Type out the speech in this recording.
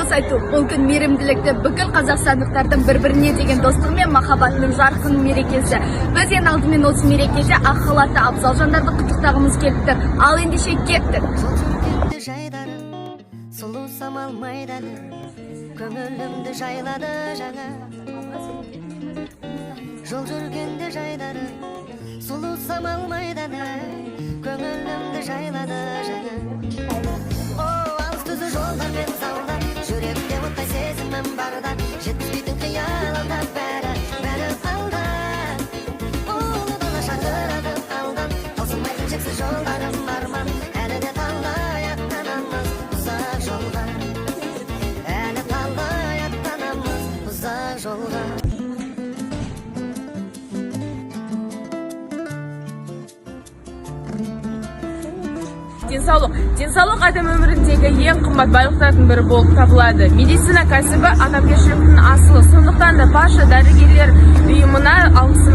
алғыс айту. Бұл күн мейірімділікті бүкіл қазақстандықтардың бір-біріне деген достығы мен махаббатының жарқын мерекесі. Біз ең алдымен осы мерекеде ақ халатты абзал жандарды құттықтағымыз келіп тұр. Ал ендеше кеттік. Сұлу самал майданы көңілімді жайлады жаңа. Жол жүргенде жайдары сұлу самал майданы көңілімді жайлады жаңа. Алыс түзу жолдар мен залдар жүректе оттай сезімім барда жетпейтін қиялымда бәрі алда. Ұлы дала шақырады алдан таусылмайтын шексіз жолдарым арман. Әлі де талай аттанамыз ұзақ жолға. Әлі талай аттанамыз ұзақ жолға. Денсаулық адам өміріндегі ең қымбат байлықтардың бірі болып табылады. Медицина кәсібі адамгершіліктің асылы. Сондықтан да барша дәрігерлер ұйымына алғыс